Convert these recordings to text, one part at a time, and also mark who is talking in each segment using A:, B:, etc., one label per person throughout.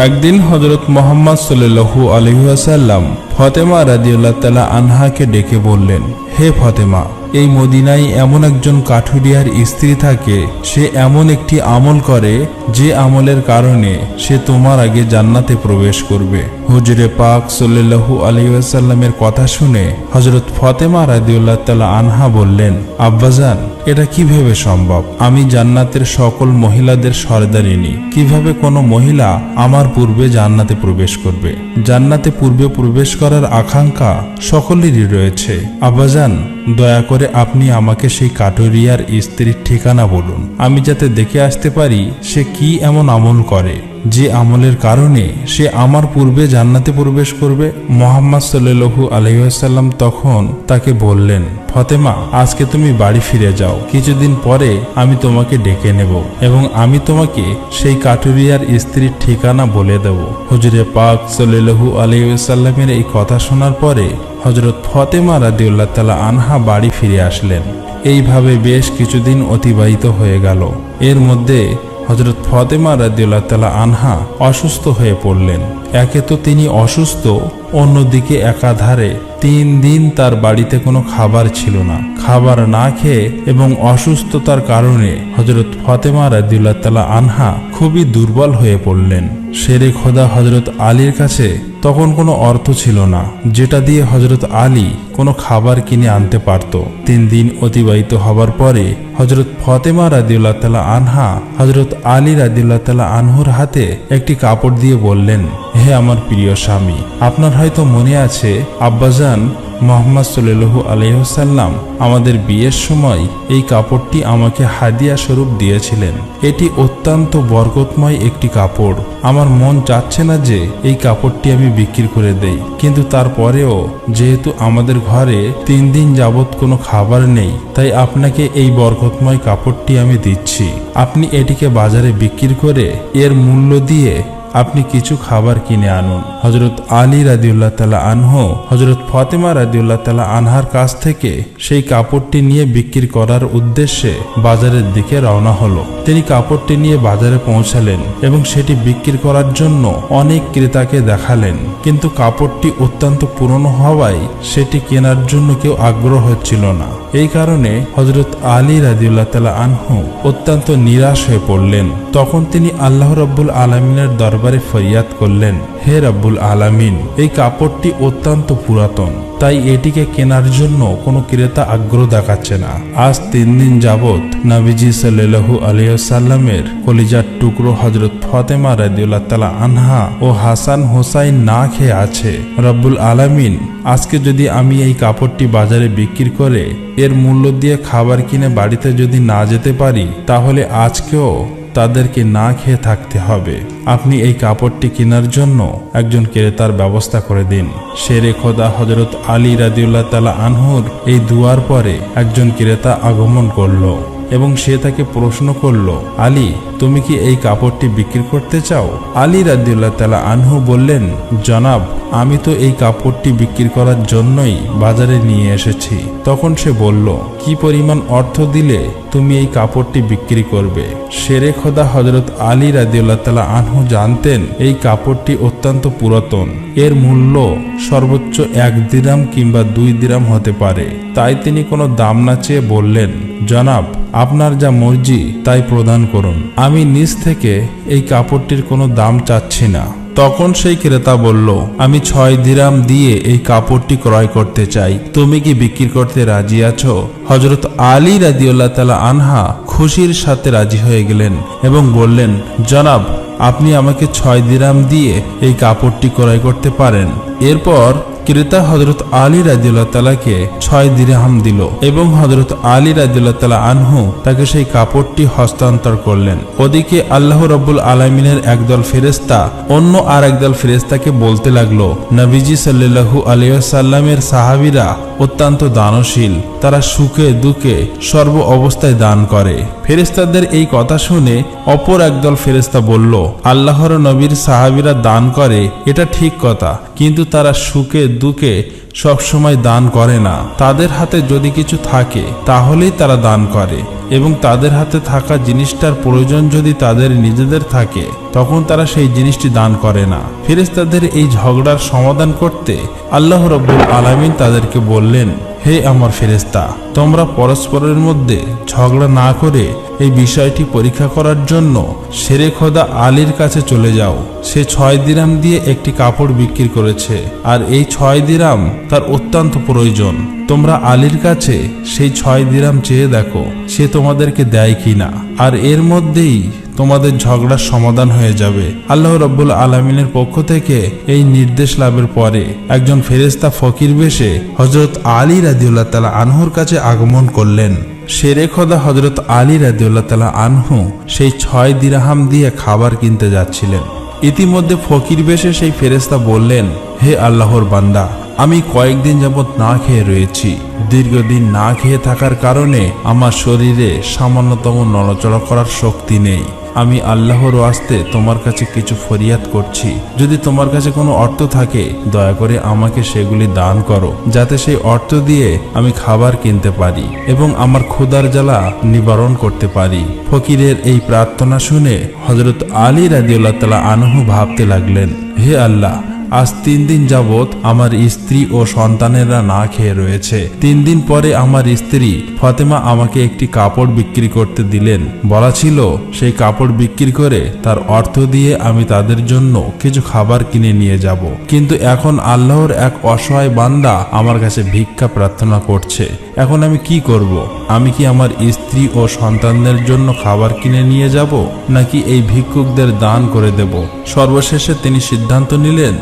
A: একদিন হযরত মুহাম্মদ সাল্লাল্লাহু আলাইহি ওয়াসাল্লাম ফাতেমা রাদিয়াল্লাহু তাআলা আনহাকে ডেকে বললেন, হে ফাতেমা, এই মদিনায় এমন একজন কাঠুরিয়ার স্ত্রী থাকে, সে এমন একটি আমল করে যে আমলের কারণে সে তোমার আগে জান্নাতে প্রবেশ করবে। হুজুরে পাক সাল্লাল্লাহু আলাইহি ওয়াসাল্লামের কথা শুনে হযরত ফাতেমা রাদিয়াল্লাহু তাআলা আনহা বললেন, আব্বাজান, এটা কিভাবে সম্ভব? আমি জান্নাতের সকল মহিলাদের সর্দারিনী, কিভাবে কোনো মহিলা আমার পূর্বে জান্নাতে প্রবেশ করবে? জান্নাতে পূর্বে প্রবেশ করার আকাঙ্ক্ষা সকলেরই রয়েছে। আব্বাজান, দয়া করে আপনি আমাকে সেই কাঠুরিয়ার স্ত্রীর ঠিকানা বলুন, আমি যাতে দেখে আসতে পারি সে কি এমন আমল করে যে আমলের কারণে সে আমার পূর্বে জান্নাতে প্রবেশ করবে। মুহাম্মদ সাল্লাল্লাহু আলাইহি ওয়াসাল্লাম তখন তাকে বললেন, ফাতেমা, আজকে তুমি বাড়ি ফিরে যাও, কিছুদিন পরে আমি তোমাকে ডেকে নেব এবং আমি তোমাকে সেই কাঠুরিয়ার স্ত্রীর ঠিকানা বলে দেব। হুজুরে পাক সাল্লাল্লাহু আলাইহি ওয়াসাল্লামের এই কথা শোনার পরে হযরত ফাতেমা রাদিয়াল্লাহু তাআলা আনহা বাড়ি ফিরে আসলেন। এইভাবে বেশ কিছুদিন অতিবাহিত হয়ে গেল। এর মধ্যে হযরত ফাতেমা রাদিয়াল্লাহু তাআলা আনহা অসুস্থ হয়ে পড়লেন। একে তো তিনি অসুস্থ, অন্যদিকে একাধারে 3 দিন তার বাড়িতে কোনো খাবার ছিল না। খাবার না খেয়ে এবং অসুস্থতার কারণে হযরত ফাতেমা রাদিয়াল্লাহু তাআলা আনহা খুবই দুর্বল হয়ে পড়লেন। শেরে খোদা হযরত আলীর কাছে তখন কোনো অর্থ ছিল না যেটা দিয়ে হযরত আলী কোনো খাবার কিনে আনতে পারত। 3 দিন অতিবাহিত হবার পরে হযরত ফাতেমা রাদিয়াল্লাহু তাআলা আনহা হযরত আলী রাদিয়াল্লাহু তাআলা আনহুর হাতে একটি কাপড় দিয়ে বললেন, হে আমার প্রিয় স্বামী, আপনার হয়তো মনে আছে আব্বাজান মুহাম্মদ সাল্লাল্লাহু আলাইহি ওয়াসাল্লাম আমাদের বিয়ের সময় এই কাপড়টি আমাকে হাদিয়া স্বরূপ দিয়েছিলেন। এটি অত্যন্ত বরকতময় একটি কাপড়। আমার মন চাচ্ছে না যে এই কাপড়টি আমি বিক্রি করে দেই, কিন্তু তারপরেও যেহেতু আমাদের ঘরে 3 দিন যাবত কোনো খাবার নেই, তাই আপনাকে এই বরকতময় কাপড়টি আমি দিচ্ছি। আপনি এটিকে বাজারে বিক্রি করে এর মূল্য দিয়ে আপনি কিছু খাবার কিনে আনুন। হযরত আলী রাদিয়াল্লাহু তাআলা আনহু হযরত ফাতেমা রাদিয়াল্লাহু তাআলা আনহার কাছ থেকে সেই কাপড়টি নিয়ে বিক্রি করার উদ্দেশ্যে বাজারের দিকে রওনা হলো। তিনি কাপড়টি নিয়ে বাজারে পৌঁছালেন এবং সেটি বিক্রি করার জন্য অনেক ক্রেতাকে দেখালেন, কিন্তু কাপড়টি অত্যন্ত পুরনো হওয়ায় সেটি কেনার জন্য কেউ আগ্রহ হচ্ছিল না। এই কারণে হযরত আলী রাদিয়াল্লাহু তাআলা আনহু অত্যন্ত নিরাশ হয়ে পড়লেন। তখন তিনি আল্লাহ রাব্বুল আলামিনের দরবারে ফরিয়াদ করলেন, হে রাব্বুল আলামিন, এই কাপড়টি অত্যন্ত পুরাতন, তাই এটিকে কেনার জন্য কোনো ক্রেতা আগ্রহ দেখাচ্ছে না। আজ 3 দিন যাবত নবীজি সাল্লাল্লাহু আলাইহি ওয়াসাল্লামের কলিজার টুকরো হযরত ফাতেমা রাদিয়াল্লাহু তাআলা আনহা ও হাসান হোসাইন না খেয়ে আছে। রব্বুল আলামিন, আজকে যদি আমি এই কাপড়টি বাজারে বিক্রি করে এর মূল্য দিয়ে খাবার কিনে বাড়িতে যদি না যেতে পারি, তাহলে আজকেও তাদেরকে না খেয়ে থাকতে হবে। আপনি এই কাপড়টি কেনার জন্য একজন ক্রেতার ব্যবস্থা করে দিন। শেরে খোদা হযরত আলী রাদিয়াল্লাহু তাআলা আনহুর এই দুয়ার পরে একজন ক্রেতা আগমন করলো এবং সে তাকে প্রশ্ন করল, আলী, তুমি কি এই কাপড়টি বিক্রি করতে চাও? আলী রাদিয়াল্লাহু তাআলা আনহু বললেন, জনাব, আমি তো এই কাপড়টি বিক্রি করার জন্যই বাজারে নিয়ে এসেছি। তখন সে বলল, কি পরিমাণ অর্থ দিলে তুমি এই কাপড়টি বিক্রি করবে? শেরে খোদা হযরত আলী রাদিয়াল্লাহু তাআলা আনহু জানতেন এই কাপড়টি অত্যন্ত পুরাতন, এর মূল্য সর্বোচ্চ 1 দিরহাম কিংবা 2 দিরহাম হতে পারে। তাই তিনি কোনো দাম না চেয়ে বললেন, জনাব, আপনার যা মর্জি তাই প্রদান করুন, আমি নিজ থেকে এই কাপড়টির কোনো দাম চাচ্ছি না। তখন সেই ক্রেতা বলল, আমি 6 দিরহাম দিয়ে এই কাপড়টি ক্রয় করতে চাই, তুমি কি বিক্রি করতে রাজি আছো? হযরত আলী রাদিয়াল্লাহু তাআলা আনহা খুশির সাথে রাজি হয়ে গেলেন এবং বললেন, জনাব, আপনি আমাকে 6 দিরহাম দিয়ে এই কাপড়টি ক্রয় করতে পারেন। এরপর ক্রেতা হযরত আলী রাদিয়াল্লাহু তাআলাকে 6 দিরহাম দিল এবং হযরত আলী রাদিয়াল্লাহু তাআলা আনহু তাকে সেই কাপড়টি হস্তান্তর করলেন। ওদিকে আল্লাহ রাব্বুল আলামিনের একদল ফেরেশতা অন্য আর একদল ফেরেশতাকে বলতে লাগলো, নবীজি সাল্লাল্লাহু আলাইহি ওয়াসাল্লামের সাহাবীরা অত্যন্ত দানশীল, তারা সুখে দুঃখে সর্ব অবস্থায় দান করে। ফেরেশতাদের এই কথা শুনে অপর একদল ফেরেশতা বলল, আল্লাহর নবীর সাহাবীরা দান করে, এটা ঠিক কথা, কিন্তু তারা সুখে দুঃখে সবসময় দান করে না। তাদের হাতে যদি কিছু থাকে তাহলেই তারা দান করে, এবং তাদের হাতে থাকা জিনিসটার প্রয়োজন যদি তাদের নিজেদের থাকে তখন তারা সেই জিনিসটি দান করে না। ফেরেশতাদের এই ঝগড়ার সমাধান করতে আল্লাহ রাব্বুল আলামিন তাদেরকে বললেন, হে আমার ফেরেশতা, তোমরা পরস্পরের মধ্যে ঝগড়া না করে এই বিষয়টি পরীক্ষা করার জন্য শেরে খোদা আলীর কাছে চলে যাও। সে 6 দিরহাম দিয়ে একটি কাপড় বিক্রি করেছে, আর এই 6 দিরহাম তার অত্যন্ত প্রয়োজন। তোমরা আলীর কাছে সেই 6 দিরহাম চেয়ে দেখো সে তোমাদেরকে দেয় কিনা, আর এর মধ্যেই তোমাদের ঝগড়ার সমাধান হয়ে যাবে। আল্লাহ রাব্বুল আলামিনের পক্ষ থেকে এই নির্দেশ লাভের পরে একজন ফেরেশতা ফকির বেশে হযরত আলী রাদিয়াল্লাহু তাআলা আনহুর কাছে আগমন করলেন। শেরে খোদা হযরত আলী রাদিয়াল্লাহু তাআলা আনহু সেই 6 দিরহাম দিয়ে খাবার কিনতে যাচ্ছিলেন। ইতিমধ্যে ফকির বেশে সেই ফেরেশতা বললেন, হে আল্লাহর বান্দা, আমি কয়েকদিন যাবৎ না খেয়ে রয়েছি। দীর্ঘদিন না খেয়ে থাকার কারণে আমার শরীরে সামান্যতম নড়াচড়া করার শক্তি নেই। আমি আল্লাহর ওয়াস্তে তোমার কাছে কিছু ফরিয়াদ করছি, যদি তোমার কাছে কোনো অর্থ থাকে দয়া করে আমাকে সেগুলি দান করো, যাতে সেই অর্থ দিয়ে আমি খাবার কিনতে পারি এবং আমার ক্ষুধার জ্বালা নিবারণ করতে পারি। ফকিরের এই প্রার্থনা শুনে হযরত আলী রাদিয়াল্লাহু তাআলা আনহু ভাবতে লাগলেন, হে আল্লাহ, আজ 3 দিন যাবৎ আমার স্ত্রী ও সন্তানেরা না খেয়ে রয়েছে। 3 দিন পরে আমার স্ত্রী ফাতেমা আমাকে একটি কাপড় বিক্রি করতে দিলেন। বলা ছিল সেই কাপড় বিক্রি করে তার অর্থ দিয়ে আমি তাদের জন্য কিছু খাবার কিনে নিয়ে যাব, কিন্তু এখন আল্লাহর এক অসহায় বান্দা আমার কাছে ভিক্ষা প্রার্থনা করছে। এখন আমি কি করব? আমি কি আমার স্ত্রী ও সন্তানদের জন্য খাবার কিনে নিয়ে যাব, নাকি এই ভিক্ষুকদের দান করে দেব? সর্বশেষে তিনি সিদ্ধান্ত নিলেন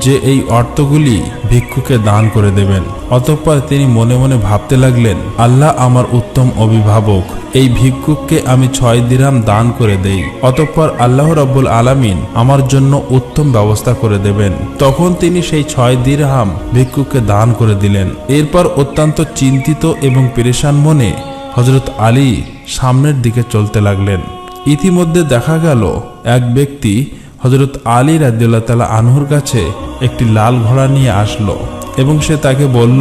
A: যে এই অর্থগুলি ভিক্ষুকে দান করে দেবেন। অতঃপর তিনি মনে মনে ভাবতে লাগলেন, আল্লাহ আমার উত্তম অভিভাবক, এই ভিক্ষুককে আমি 6 দিরহাম দান করে দেই, অতঃপর আল্লাহ রাব্বুল আলামিন আমার জন্য উত্তম ব্যবস্থা করে দেবেন। তখন তিনি সেই 6 দিরহাম ভিক্ষুককে দান করে দিলেন। এরপর অত্যন্ত চিন্তিত এবং পেরেশান মনে হযরত আলী সামনের দিকে চলতে লাগলেন। ইতিমধ্যে দেখা গেল এক ব্যক্তি হযরত আলী রাদিয়াল্লাহু তাআলা আনহুর কাছে একটি লাল ঘোড়া নিয়ে আসলো এবং সে তাকে বলল,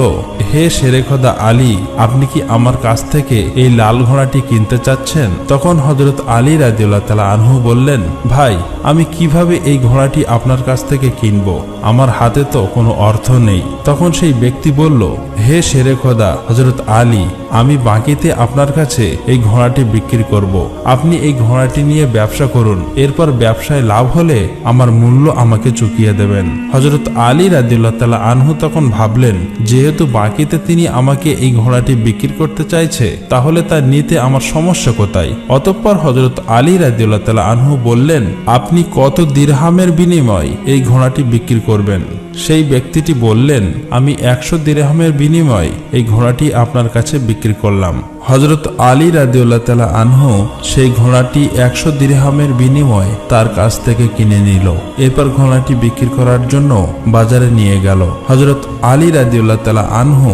A: হে শেরে খোদা আলী, আপনি কি আমার কাছ থেকে এই লাল ঘোড়াটি কিনতে চাচ্ছেন? তখন হযরত আলী রাদিয়াল্লাহু তাআলা আনহু বললেন, ভাই, আমি কিভাবে এই ঘোড়াটি আপনার কাছ থেকে কিনব? আমার হাতে তো কোনো অর্থ নেই। তখন সেই ব্যক্তি বলল, হে শেরে খোদা হযরত আলী, আমি বাকিতে আপনার কাছে এই ঘোড়াটি বিক্রি করব। আপনি এই ঘোড়াটি নিয়ে ব্যবসা করুন, এরপর ব্যবসায় লাভ হলে আমার মূল্য আমাকে চুকিয়ে দেবেন। হযরত আলী রাদিয়াল্লাহু তাআলা আনহু তখন ভাবলেন, যেহেতু বাকিতে তিনি আমাকে এই ঘোড়াটি বিক্রি করতে চাইছে, তাহলে তা নিতে আমার সমস্যা কোথায়? অতঃপর হযরত আলী রাদিয়াল্লাহু তাআলা আনহু বললেন, আপনি কত দিরহামের বিনিময়ে এই ঘোড়াটি বিক্রি করবেন? সেই ব্যক্তিটি বললেন, আমি 100 দিরহামের বিনিময়ে এই ঘোড়াটি আপনার কাছে বিক্রি করলাম। হযরত আলী রাদিয়াল্লাহু তাআলা আনহু সেই ঘোড়াটি 100 দিরহামের বিনিময়ে তার কাছ থেকে কিনে নিল। এরপর ঘোড়াটি বিক্রি করার জন্য বাজারে নিয়ে গেল। হযরত আলী রাদিয়াল্লাহু তাআলা আনহু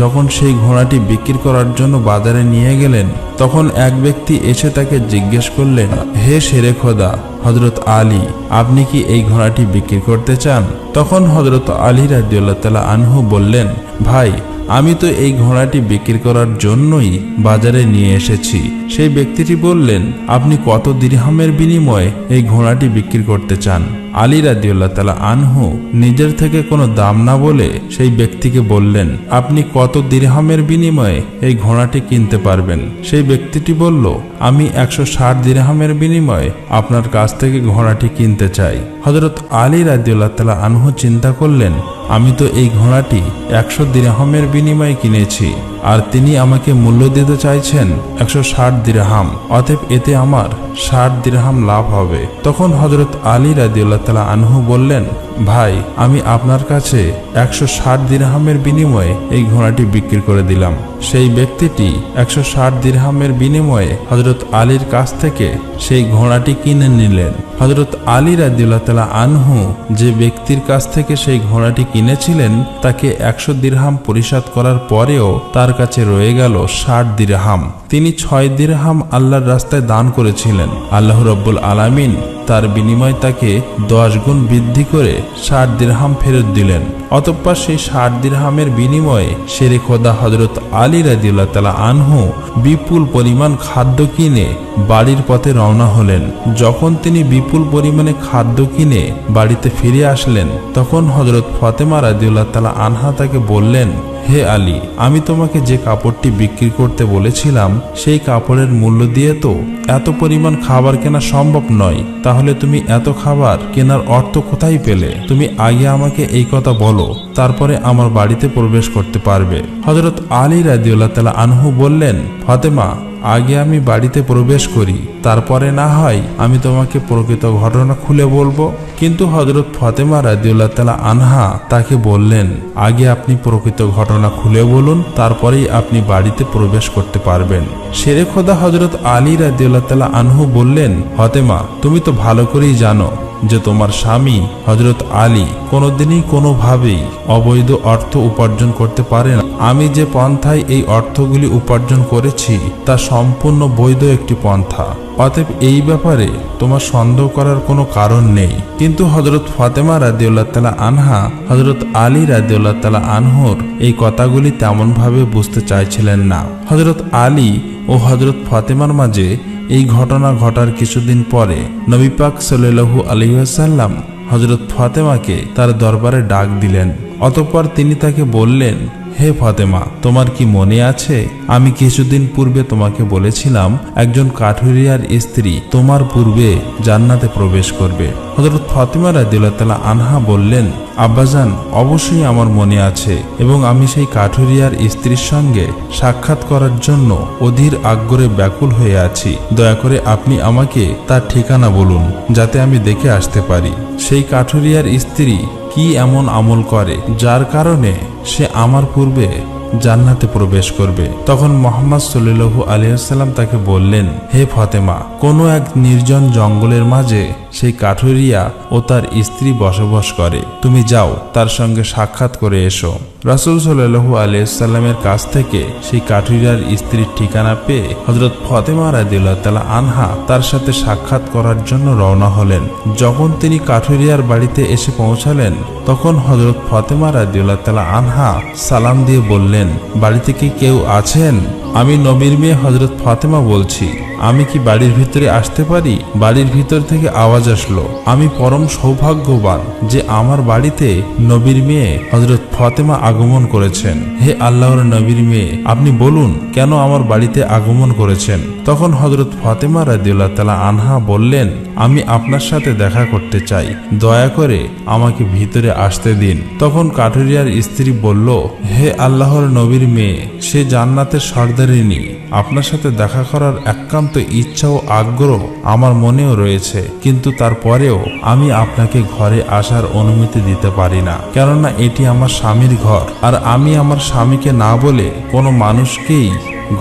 A: যখন সেই ঘোড়াটি বিক্রি করার জন্য বাজারে নিয়ে গেলেন, তখন এক ব্যক্তি এসে তাকে জিজ্ঞেস করলেন, হে শেরে খোদা হযরত আলী, আপনি কি এই ঘোড়াটি বিক্রি করতে চান? তখন হযরত আলী রাদিয়াল্লাহু তাআলা আনহু বললেন, ভাই, আমি তো এই ঘোড়াটি বিক্রি করার জন্যই বাজারে নিয়ে এসেছি। সেই ব্যক্তিটি বললেন, আপনি কত দিরহামের বিনিময়ে এই ঘোড়াটি বিক্রি করতে চান? আলী রাদিয়াল্লাহু তাআলা আনহু নিজের থেকে কোনো দাম না বলে সেই ব্যক্তিকে বললেন, আপনি কত দিরহামের বিনিময়ে এই ঘোড়াটি কিনতে পারবেন? সেই ব্যক্তিটি বলল, আমি 160 দিরহামের বিনিময়ে আপনার কাছ থেকে ঘোড়াটি কিনতে চাই। হযরত আলী রাদিয়াল্লাহু তাআলা আনহু চিন্তা করলেন, আমি তো এই ঘোড়াটি 100 দিরহামের বিনিময়ে কিনেছি, আর তিনি আমাকে মূল্য দিতে চাইছেন 160 দিরহাম, অতএব এতে আমার 60 দিরহাম লাভ হবে। তখন হযরত আলী রাদিয়াল্লাহু তাআলা আনহু বললেন, ভাই, আমি আপনার কাছে 160 দিরহামের বিনিময়ে এই ঘোড়াটি বিক্রি করে দিলাম। সেই ব্যক্তিটি 160 দিরহামের বিনিময়ে হযরত আলীর কাছ থেকে সেই ঘোড়াটি কিনে নিলেন। হযরত আলী রাদিয়াল্লাহু তাআলা আনহু যে ব্যক্তির কাছ থেকে সেই ঘোড়াটি কিনেছিলেন তাকে 100 দিরহাম পরিশোধ করার পরেও তার কাছে রয়ে গেল 60 দিরহাম। তিনি 6 দিরহাম আল্লাহর রাস্তায় দান করেছিলেন। আল্লাহ রাব্বুল আলামিন তার বিনিময় তাকে 10 গুণ বৃদ্ধি করে 60 দিরহাম ফেরত দিলেন। অতঃপর সেই 60 দিরহামের বিনিময়ে শেরে খোদা হযরত আলী রাদিয়াল্লাহু তাআলা আনহু বিপুল পরিমাণ খাদ্য কিনে বাড়ির পথে রওনা হলেন। যখন তিনি বিপুল পরিমাণে খাদ্য কিনে বাড়িতে ফিরে আসলেন, তখন হযরত ফাতেমা রাদিয়াল্লাহু তাআলা আনহা তাকে বললেন, হে আলী, আমি তোমাকে যে কাপড়টি বিক্রি করতে বলেছিলাম সেই কাপড়ের মূল্য দিয়ে তো এত পরিমাণ খাবার কেনা সম্ভব নয়, তাহলে তুমি এত খাবার কেনার অর্থ কোথায় পেলে? তুমি আগে আমাকে এই কথা বলো, তারপরে আমার বাড়িতে প্রবেশ করতে পারবে। হযরত আলী রাদিয়াল্লাহু তাআলা আনহু বললেন, ফাতেমা, আগে আমি বাড়িতে প্রবেশ করি, তারপরে না হয় আমি তোমাকে প্রকৃত ঘটনা খুলে বলবো। কিন্তু হযরত ফাতেমা রাদিয়াল্লাহু তাআলা আনহা তাকে বললেন, আগে আপনি প্রকৃত ঘটনা খুলে বলুন, তারপরেই আপনি বাড়িতে প্রবেশ করতে পারবেন। শেরে খোদা হযরত আলী রাদিয়াল্লাহু তাআলা আনহু বললেন, ফাতেমা, তুমি তো ভালো করেই জানো যে তোমার স্বামী হযরত আলী কোনোদিনই কোনোভাবেই অবৈধ অর্থ উপার্জন করতে পারে না। আমি যে পন্থায় এই অর্থগুলি উপার্জন করেছি তা সম্পূর্ণ বৈধ একটি পন্থা, অতএব এই ব্যাপারে তোমার সন্দেহ করার কোনো কারণ নেই। কিন্তু হযরত ফাতেমা রাদিয়াল্লাহু তাআলা আনহা হযরত আলী রাদিয়াল্লাহু তাআলা আনহুর এই কথাগুলি তেমনভাবে বুঝতে চাইছিলেন না। হযরত আলী ও হযরত ফাতেমার মাঝে এই ঘটনা ঘটার কিছুদিন পরে নবী পাক সাল্লাল্লাহু আলাইহি ওয়াসাল্লাম হযরত ফাতেমাকে তার দরবারে ডাক দিলেন। অতঃপর তিনি তাকে বললেন, হে ফাতেমা, তোমার কি মনে আছে আমি কিছুদিন পূর্বে তোমাকে বলেছিলাম একজন কাঠুরিয়ার স্ত্রী তোমার পূর্বে জান্নাতে প্রবেশ করবে? হযরত ফাতেমা রাদিয়াল্লাহু তাআলা আনহা বললেন, আব্বাজান, অবশ্যই আমার মনে আছে এবং আমি সেই কাঠুরিয়ার স্ত্রীর সঙ্গে সাক্ষাৎ করার জন্য অধীর আগ্রহে ব্যাকুল হয়ে আছি। দয়া করে আপনি আমাকে তার ঠিকানা বলুন যাতে আমি দেখে আসতে পারি। সেই কাঠুরিয়ার স্ত্রী কি এমন আমল করে যার কারণে সে আমার পূর্বে জান্নাতে প্রবেশ করবে? তখন মুহাম্মদ সাল্লাল্লাহু আলাইহি ওয়াসাল্লাম তাকে বললেন, হে ফাতেমা, কোনো এক নির্জন জঙ্গলের মাঝে সেই কাঠুরিয়া ও তার স্ত্রী বসবাস করে। তুমি যাও, তার সঙ্গে সাক্ষাৎ করে এসো। রাসূল সাল্লাল্লাহু আলাইহি ওয়াসাল্লামের কাছ থেকে সেই কাঠুরিয়ার স্ত্রীর ঠিকানা পেয়ে হযরত ফাতেমা রাদিয়াল্লাহু তাআলা আনহা তার সাথে সাক্ষাৎ করার জন্য রওনা হলেন। যখন তিনি কাঠুরিয়ার বাড়িতে এসে পৌঁছালেন, তখন হযরত ফাতেমা রাদিয়াল্লাহু তাআলা আনহা সালাম দিয়ে বললেন, বাড়িতে কি কেউ আছেন? আমি নবীর মেয়ে হযরত ফাতেমা বলছি, আমি কি বাড়ির ভিতরে আসতে পারি? বাড়ির ভিতর থেকে আওয়াজ আসলো, আমি পরম সৌভাগ্যবান যে আমার বাড়িতে নবীর মেয়ে হযরত ফাতেমা আগমন করেছেন। হে আল্লাহর নবীর মেয়ে, আপনি বলুন কেন আমার বাড়িতে আগমন করেছেন? তখন হযরত ফাতেমা রাদিয়াল্লাহু তাআলা আনহা বললেন, আমি আপনার সাথে দেখা করতে চাই, দয়া করে আমাকে ভিতরে আসতে দিন। তখন কাঠুরিয়ার স্ত্রী বলল, হে আল্লাহর নবীর মেয়ে, সে জান্নাতের সর্দারিনী, আপনার সাথে দেখা করার একান্ত ইচ্ছা ও আগ্রহ আমার মনেও রয়েছে, কিন্তু তারপরেও আমি আপনাকে ঘরে আসার অনুমতি দিতে পারি না, কেননা এটি আমার স্বামীর ঘর, আর আমি আমার স্বামীকে না বলে কোনো মানুষকেই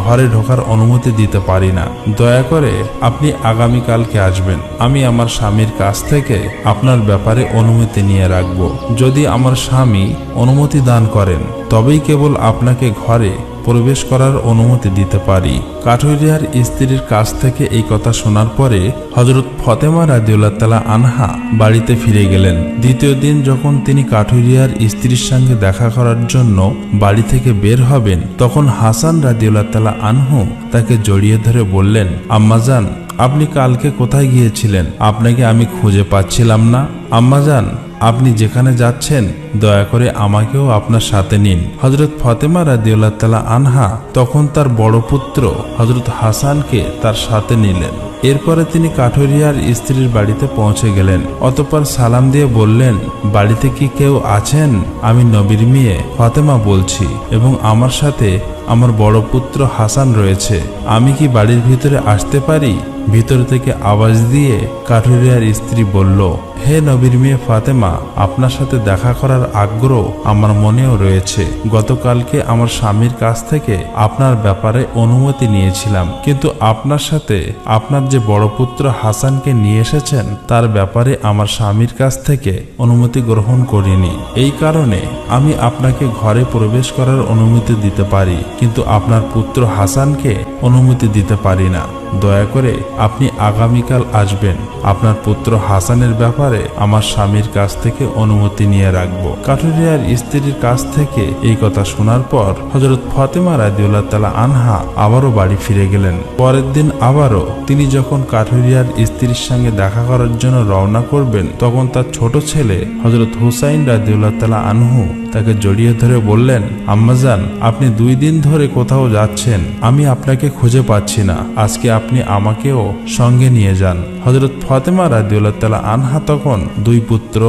A: ঘরে ঢোকার অনুমতি দিতে পারি না। দয়া করে আপনি আগামীকালকে আসবেন, আমি আমার স্বামীর কাছ থেকে আপনার ব্যাপারে অনুমতি নিয়ে রাখব। যদি আমার স্বামী অনুমতি দান করেন তবেই কেবল আপনাকে ঘরে প্রবেশ করার অনুমতি দিতে পারি। কাঠুরিয়ার স্ত্রীর কাছ থেকে এই কথা শোনার পরে হযরত ফাতেমা রাদিয়াল্লাহু তাআলা আনহা বাড়িতে ফিরে গেলেন। দ্বিতীয় দিন যখন তিনি কাঠুরিয়ার স্ত্রীর সঙ্গে দেখা করার জন্য বাড়ি থেকে বের হবেন, তখন হাসান রাদিয়াল্লাহু তাআলা আনহু তাকে জড়িয়ে ধরে বললেন, আম্মাজান, আপনি কালকে কোথায় গিয়েছিলেন? আপনাকে আমি খুঁজে পাচ্ছিলাম না। আম্মাজান, আপনি যেখানে যাচ্ছেন দয়া করে আমাকেও আপনার সাথে নিন। হযরত ফাতেমা রাদিয়াল্লাহু তাআলা আনহা তখন তার বড় পুত্র হযরত হাসানকে তার সাথে নিলেন। এরপরে তিনি কাঠুরিয়ার স্ত্রীর বাড়িতে পৌঁছে গেলেন। অতঃপর সালাম দিয়ে বললেন, বাড়িতে কি কেউ আছেন? আমি নবীর মেয়ে ফাতেমা বলছি এবং আমার সাথে আমার বড় পুত্র হাসান রয়েছে, আমি কি বাড়ির ভিতরে আসতে পারি? ভিতর থেকে আওয়াজ দিয়ে কাঠুরিয়ার স্ত্রী বলল, হে নবীর মেয়ে ফাতেমা, আপনার সাথে দেখা করার আগ্রহ আমার মনেও রয়েছে। গতকালকে আমার স্বামীর কাছ থেকে আপনার ব্যাপারে অনুমতি নিয়েছিলাম, কিন্তু আপনার সাথে আপনার যে বড় পুত্র হাসানকে নিয়ে এসেছেন তার ব্যাপারে আমার স্বামীর কাছ থেকে অনুমতি গ্রহণ করিনি। এই কারণে আমি আপনাকে ঘরে প্রবেশ করার অনুমতি দিতে পারি, কিন্তু আপনার পুত্র হাসানকে অনুমতি দিতে পারি না। দয়া করে আপনি আগামীকাল আসবেন। আপনার পুত্র হাসানের ব্যাপারে আমার স্বামীর কাছ থেকে অনুমতি নিয়ে রাখবো। কাঠুরিয়ার স্ত্রীর কাছ থেকে এই কথা শোনার পর হযরত ফাতেমা রাদিয়াল্লাহু তাআলা আনহা আবারও বাড়ি ফিরে গেলেন। পরের দিন আবারও তিনি যখন কাঠুরিয়ার স্ত্রীর সঙ্গে দেখা করার জন্য রওনা করবেন, তখন তার ছোট ছেলে হযরত হুসাইন রাদিয়াল্লাহু তাআলা আনহু তাকে জড়িয়ে ধরে বললেন, আম্মাজান, আপনি 2 দিন ধরে কোথাও যাচ্ছেন, আমি আপনাকে খুঁজে পাচ্ছি না। আজকে আপনি আমাকেও সঙ্গে নিয়ে যান। হযরত ফাতেমা রাদিয়াল্লাহু তাআলা আনহা তখন 2 পুত্র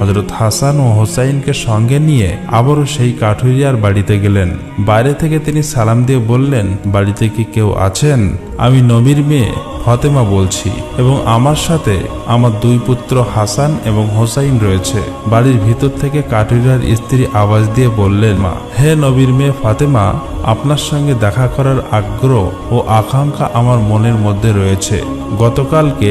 A: হযরত হাসান ও হোসাইনকে সঙ্গে নিয়ে আবারও সেই কাঠুরিয়ার বাড়িতে গেলেন। বাইরে থেকে তিনি সালাম দিয়ে বললেন, বাড়িতে কি কেউ আছেন? আমি নবীর মেয়ে ফাতেমা বলছি এবং আমার সাথে আমার 2 পুত্র হাসান এবং হোসাইন রয়েছে। বাড়ির ভিতর থেকে কাঠুরিয়ার স্ত্রী আওয়াজ দিয়ে বললেন, মা, হে নবীর মেয়ে ফাতেমা, আপনার সঙ্গে দেখা করার আগ্রহ ও আকাঙ্ক্ষা আমার মনের মধ্যে রয়েছে। গতকালকে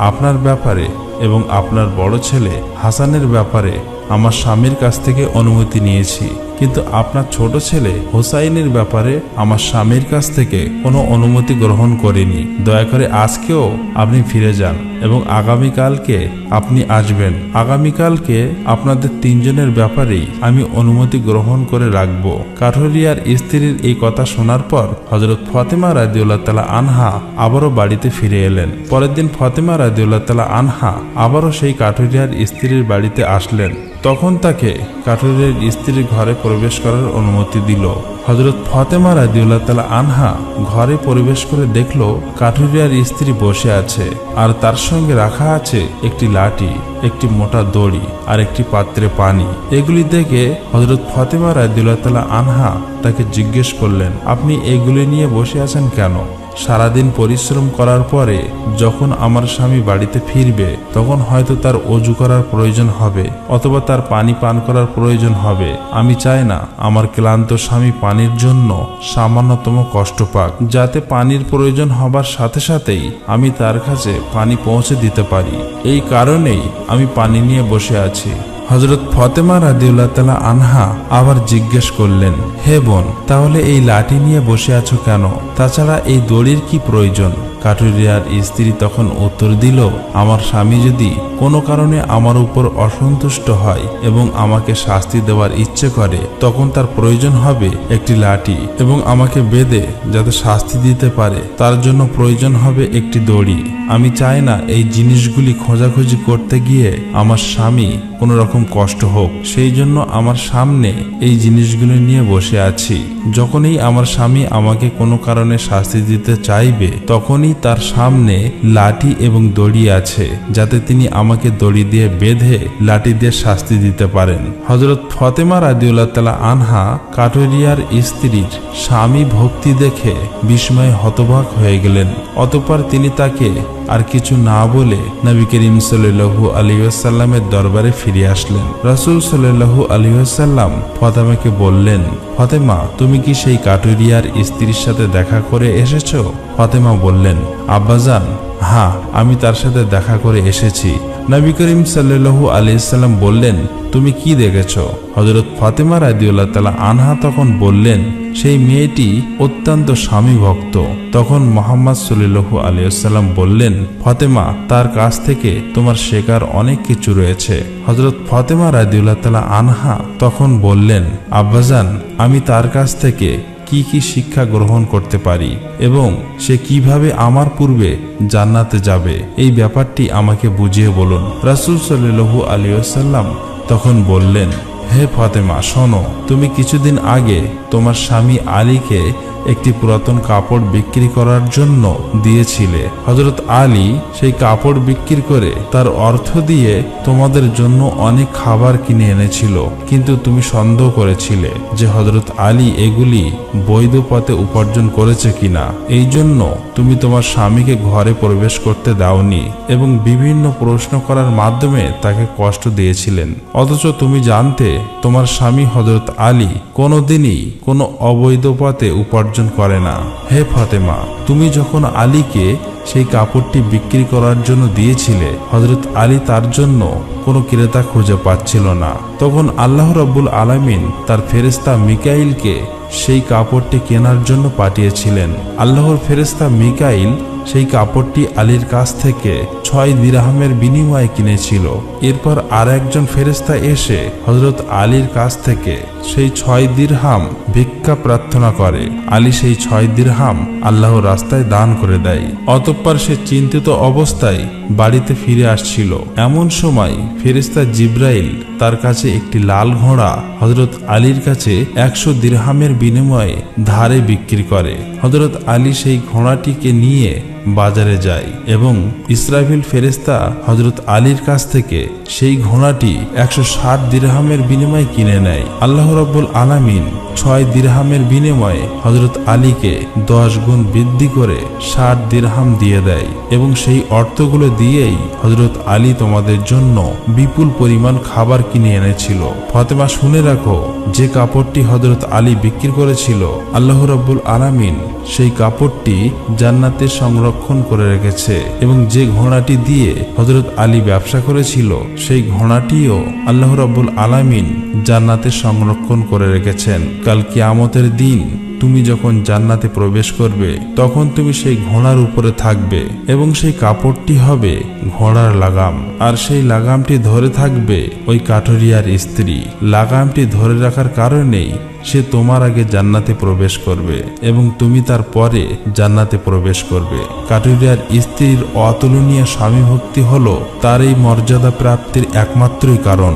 A: আপনার ব্যাপারে এবং আপনার বড় ছেলে হাসানের ব্যাপারে আমার স্বামীর কাছ থেকে অনুমতি নিয়েছি, কিন্তু আপনার ছোট ছেলে হোসাইনের ব্যাপারে আমার স্বামীর কাছ থেকে কোনো অনুমতি গ্রহণ করিনি। দয়া করে আজকেও আপনি ফিরে যান এবং আগামীকালকে আপনি আসবেন। আগামীকালকে আপনাদের 3 জনের ব্যাপারেই আমি অনুমতি গ্রহণ করে রাখব। কাঠুরিয়ার স্ত্রীর এই কথা শোনার পর হযরত ফাতেমা রাদিয়াল্লাহু তাআলা আনহা আবারও বাড়িতে ফিরে এলেন। পরের দিন ফাতেমা রাদিয়াল্লাহু তাআলা আনহা আবারও সেই কাঠুরিয়ার স্ত্রীর বাড়িতে আসলেন। তখন তাকে কাঠুরিয়ার স্ত্রীর ঘরে প্রবেশ করার অনুমতি দিল। হযরত ফাতেমা রাদিয়াল্লাহু তাআলা আনহা ঘরে প্রবেশ করে দেখল কাঠুরিয়ার স্ত্রী বসে আছে, আর তার সঙ্গে রাখা আছে একটি লাঠি, একটি মোটা দড়ি আর একটি পাত্রে পানি। এগুলি দেখে হযরত ফাতেমা রাদিয়াল্লাহু তাআলা আনহা তাকে জিজ্ঞেস করলেন, আপনি এগুলি নিয়ে বসে আছেন কেন? সারাদিন পরিশ্রম করার পরে যখন আমার স্বামী বাড়িতে ফিরবে তখন হয়তো তার ওযু করার প্রয়োজন হবে অথবা তার পানি পান করার প্রয়োজন হবে। আমি চাই না আমার ক্লান্ত স্বামী পানির জন্য সামান্যতম কষ্ট পাক, যাতে পানির প্রয়োজন হবার সাথে সাথেই আমি তার কাছে পানি পৌঁছে দিতে পারি। এই কারণেই আমি পানি নিয়ে বসে আছি। হযরত ফাতেমা রাদিয়াল্লাহু তাআলা আনহা আবার জিজ্ঞেস করলেন, হে বোন, তাহলে এই লাঠি নিয়ে বসে আছো কেন? তাছাড়া এই দড়ির কি প্রয়োজন? কাঠুরিয়ার স্ত্রী তখন উত্তর দিল, আমার স্বামী যদি কোনো কারণে আমার উপর অসন্তুষ্ট হয় এবং আমাকে শাস্তি দেওয়ার ইচ্ছে করে, তখন তার প্রয়োজন হবে একটি লাঠি এবং আমাকে বেঁধে যাতে শাস্তি দিতে পারে তার জন্য প্রয়োজন হবে একটি দড়ি। আমি চাই না এই জিনিসগুলি খোঁজাখুঁজি করতে গিয়ে আমার স্বামী কোনো রকম কষ্ট হোক, সেই জন্য আমার সামনে এই জিনিসগুলো নিয়ে বসে আছি। যখনই আমার স্বামী আমাকে কোনো কারণে শাস্তি দিতে চাইবে তখনই তার সামনে লাঠি এবং দড়ি আছে, যাতে তিনি আমাকে দড়ি দিয়ে বেঁধে লাঠি দিয়ে শাস্তি দিতে পারেন। হযরত ফাতেমা রাদিয়াল্লাহু তাআলা আনহা কাঠুরিয়ার স্ত্রীর স্বামী ভক্তি দেখে বিস্ময়ে হতবাক হয়ে গেলেন। অতঃপর তিনি তাকে আর কিছু না বলে নবী করিম সাল্লাল্লাহু আলাইহি ওয়াসাল্লামের দরবারে ফিরে আসলেন। রাসূল সাল্লাল্লাহু আলাইহি ওয়াসাল্লাম ফাতেমাকে বললেন, ফাতেমা, তুমি কি সেই কাঠুরিয়ার স্ত্রীর সাথে দেখা করে এসেছো? ফাতেমা বললেন, আব্বাজান, হ্যাঁ, আমি তার সাথে দেখা করে এসেছি। নবী করিম সাল্লাল্লাহু আলাইহি ওয়াসাল্লাম বললেন, তুমি কি দেখেছো? হযরত ফাতেমা রাদিয়াল্লাহু তাআলা আনহা তখন বললেন, সেই মেয়েটি অত্যন্ত স্বামী ভক্ত। তখন মুহাম্মদ সাল্লাল্লাহু আলাইহি ওয়াসাল্লাম বললেন, ফাতেমা, তার কাছ থেকে তোমার শেখার অনেক কিছু রয়েছে। হযরত ফাতেমা রাদিয়াল্লাহু তাআলা আনহা তখন বললেন, আব্বাজান, আমি তার কাছ থেকে কি কি শিক্ষা গ্রহণ করতে পারি এবং সে কিভাবে আমার পূর্বে জান্নাতে যাবে, এই ব্যাপারটি আমাকে বুঝিয়ে বলুন। রাসূল সাল্লাল্লাহু আলাইহি ওয়াসাল্লাম তখন বললেন, হে হে ফাতেমা শোনো, তুমি কিছুদিন আগে তোমার স্বামী আলীকে একটি পুরাতন কাপড় বিক্রি করার জন্য দিয়েছিলে। হযরত আলী সেই কাপড় বিক্রি করে তার অর্থ দিয়ে তোমাদের জন্য অনেক খাবার কিনে এনেছিল, কিন্তু তুমি সন্দেহ করেছিলে যে হযরত আলী এগুলি বৈধ পথে উপার্জন করেছে কিনা। এই জন্য তুমি তোমার স্বামীকে ঘরে প্রবেশ করতে দাওনি এবং বিভিন্ন প্রশ্ন করার মাধ্যমে তাকে কষ্ট দিয়েছিলেন, অথচ তুমি জানতে তোমার স্বামী হযরত আলী কোনোদিনই কোনো অবৈধ পথে উপার্জন করে না। হে ফাতেমা, তুমি যখন আলীকে সেই কাপড়টি বিক্রি করার জন্য দিয়েছিলে, হযরত আলী তার জন্য কোনো ক্রেতা খুঁজে পাচ্ছিল না। তখন আল্লাহ রাব্বুল আলামিন তার ফেরেশতা মিকাইলকে সেই কাপড়টি কেনার জন্য পাঠিয়েছিলেন। আল্লাহর ফেরেশতা মিকাইল সেই কাপড়টি আলীর কাছ থেকে 6 দিরহামের বিনিময়ে কিনেছিল। এরপর আর একজন ফেরেশতা এসে হযরত আলীর কাছ থেকে সেই 6 দিরহাম ভিক্ষা প্রার্থনা করে। আলী সেই 6 দিরহাম আল্লাহর রাস্তায় দান করে দেয়। অতঃপর সে চিন্তিত অবস্থায় বাড়িতে ফিরে আসছিল। এমন সময় ফেরেশতা জিব্রাইল তার কাছে একটি লাল ঘোড়া হযরত আলীর কাছে 100 দিরহামের বিনিময়ে ধারে বিক্রি করে। হযরত আলী সেই ঘোড়াটিকে নিয়ে বাজারে যায় এবং ইসরাফিল ফেরেশতা হযরত আলীর কাছ থেকে সেই ঘোড়াটি 160 দিরহামের বিনিময়ে কিনে নেয়। আল্লাহ রাব্বুল আলামিন 6 দিরহামের বিনিময়ে হযরত আলীকে 10 গুণ বৃদ্ধি করে 60 দিরহাম দিয়ে দেয় এবং সেই অর্থগুলো দিয়েই হযরত আলী তোমাদের জন্য বিপুল পরিমাণ খাবার কিনে এনেছিল। ফাতেমা শুনে রাখো, যে কাপড়টি হযরত আলী বিক্রি করেছিল, আল্লাহ রাব্বুল আলামিন সেই কাপড়টি জান্নাতে সংরক্ষণ করে রেখেছে এবং যে ঘোড়াটি দিয়ে হযরত আলী ব্যবসা করেছিল, সেই ঘোড়াটিও আল্লাহ রাব্বুল আলামিন জান্নাতে সংরক্ষণ করে রেখেছেন। কাল কিয়ামতের দিন তুমি যখন জান্নাতে প্রবেশ করবে, তখন তুমি সেই ঘোড়ার উপরে থাকবে এবং সেই কাপড়টি হবে ঘোড়ার লাগাম, আর সেই লাগামটি ধরে থাকবে ওই কাঠুরিয়ার স্ত্রী। লাগামটি ধরে রাখার কারণেই সে তোমার আগে জান্নাতে প্রবেশ করবে এবং তুমি তার পরে জান্নাতে প্রবেশ করবে। কাঠুরিয়ার স্ত্রীর অতুলনীয় স্বামী ভক্তি হলো তার এই মর্যাদা প্রাপ্তির একমাত্রই কারণ।